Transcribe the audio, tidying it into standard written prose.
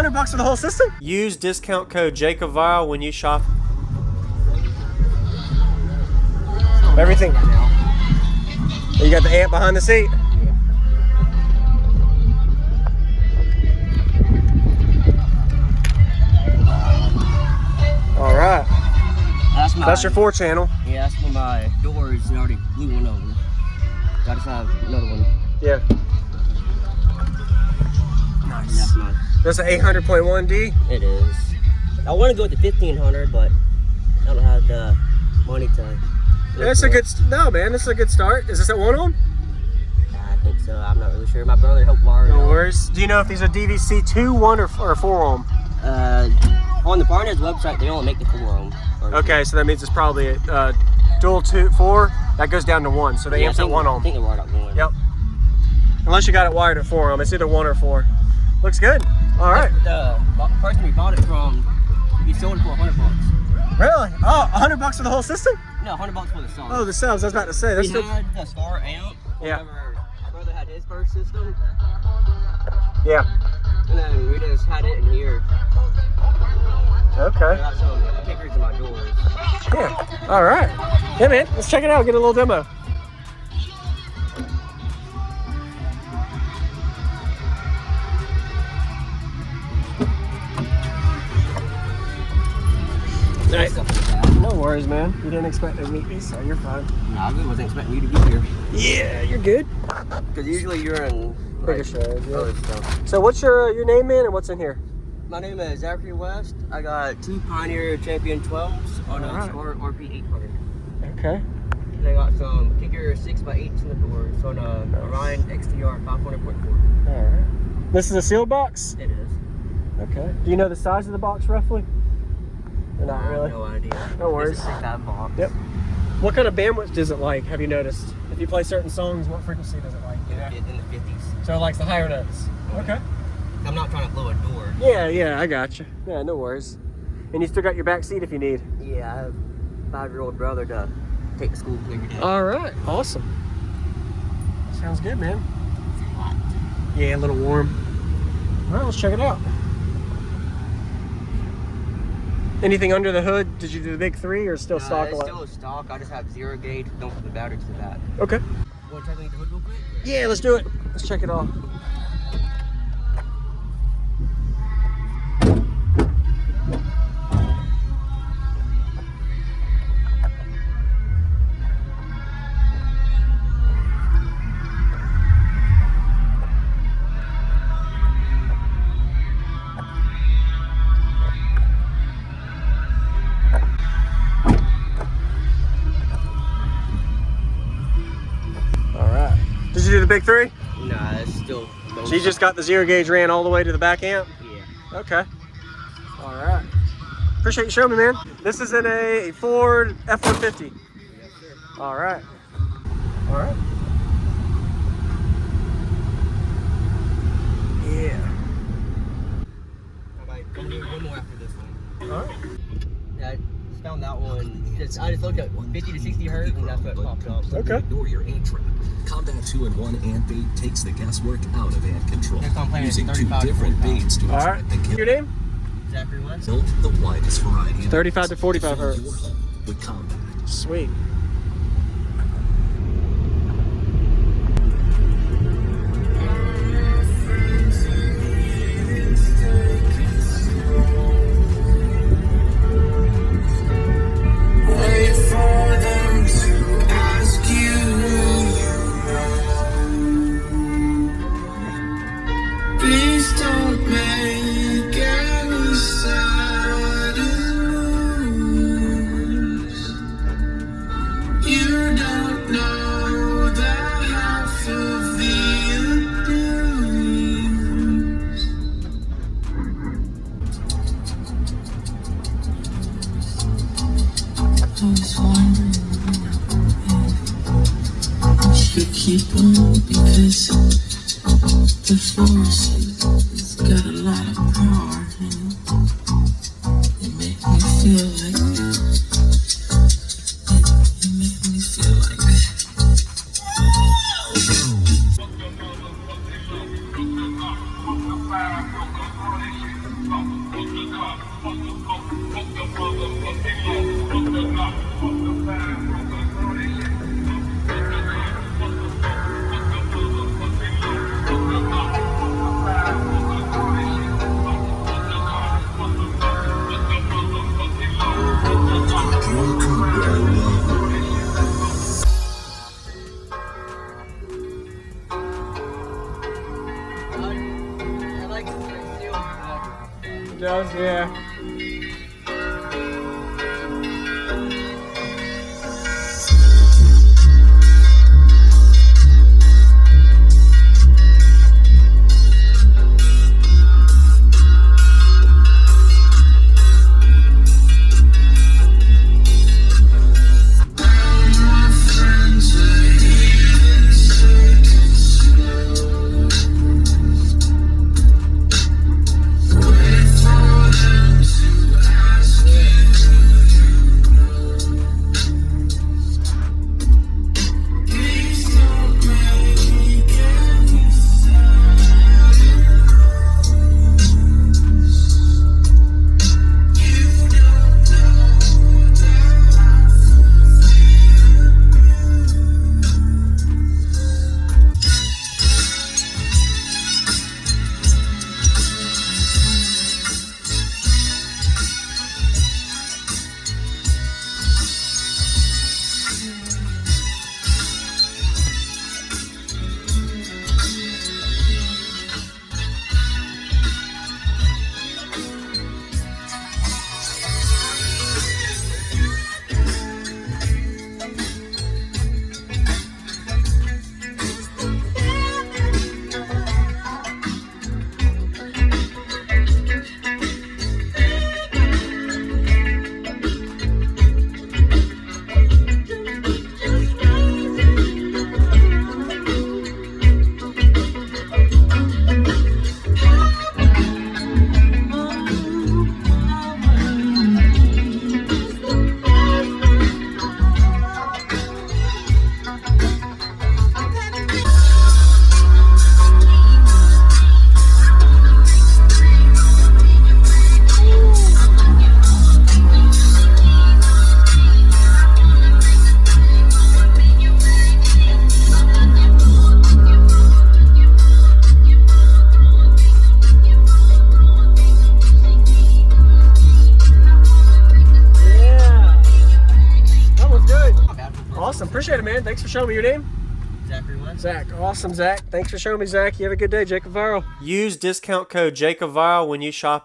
$100 for the whole system? Use discount code JacobViral when you shop. Everything. You got the amp behind the seat? Yeah. All right. That's your 4-channel. Yeah, that's when my doors already blew one over. I just have another one. Yeah. Nice. That's mine. That's an 800.1D? It is. I want to go with the 1500, but I don't have the money to. That's a good, no man, this is a good start. Is this at 1 ohm? I think so. I'm not really sure. My brother helped wire it. No worries. Do you know if these are DVC 2, 1, or 4 ohm? On the Barnett's website, they only make the 4 ohm. Okay, so that means it's probably a dual 2, 4. That goes down to 1, so the amp's at 1 ohm. I think they're wired at 1. Yep. Unless you got it wired at 4 ohm, it's either 1 or 4. Looks good. All right. The person we bought it from, he sold it for $100. Really? Oh, $100 for the whole system? No, $100 for the subs. Oh, the subs. I was about to say. That's we had the Star amp. Yeah. Whenever my brother had his first system. Yeah. And then we just had it in here. Okay. I got some kickers in my doors. Yeah. All right. Yeah, man. Let's check it out. Get a little demo. Right. No worries, man. You didn't expect to meet me, so you're fine. No, I really wasn't expecting you to be here. Yeah, you're good. Because usually you're in Bigger shows, yeah. other stuff. So what's your name, man, and what's in here? My name is Zachary West. I got 2 Pioneer Champion 12s on a Star RP 800. Okay. And I got some kicker 6x8s in the doors on a Orion XTR 500.4. All right. This is a sealed box? It is. Okay. Do you know the size of the box roughly? Or not really? No idea. No worries. It's a 6-tab box. Yep. What kind of bandwidth does it like, have you noticed? If you play certain songs, what frequency does it like? In the 50s. So it likes the higher notes? Okay. I'm not trying to blow a door. Yeah, I got you. Yeah, no worries. And you still got your back seat if you need. Yeah, I have a 5-year-old brother to take to school every day. All right, awesome. Sounds good, man. It's hot. Yeah, a little warm. All right, let's check it out. Anything under the hood? Did you do the big 3 or still stock? It's still stock. I just have 0 gauge. Don't put the battery to that. Okay. Want to check the hood real quick? Yeah, let's do it. Let's check it all. Did you do the big 3? Nah, it's still. So you just got the 0 gauge ran all the way to the back amp? Yeah. Okay. All right. Appreciate you showing me, man. This is in a Ford F-150. Yes, sir. All right. All right. Yeah. I might come do one more after this one. All right. Yeah, I just found that one. I just looked at 50 to 60 hertz, and that's what popped up. Okay. Ignore your ant trap. Combat 2 and 1 ant bait takes the guesswork out of ant control. Next I'm playing Using 2 35 to different 45. baits to All right. attract the kill. Your name? Zachary West. Built the widest variety. 35 to 45 Fill hertz. your home with combat. Sweet. Please don't make any sudden moves. You don't know the half of the abuse. I was wondering if I should keep on because the force has got a lot of power and it makes me feel like it makes me feel like like It does, yeah. Awesome. Appreciate it, man. Thanks for showing me your name. Zach. Awesome, Zach. Thanks for showing me, Zach. You have a good day, JacobViral. Use discount code JacobViral when you shop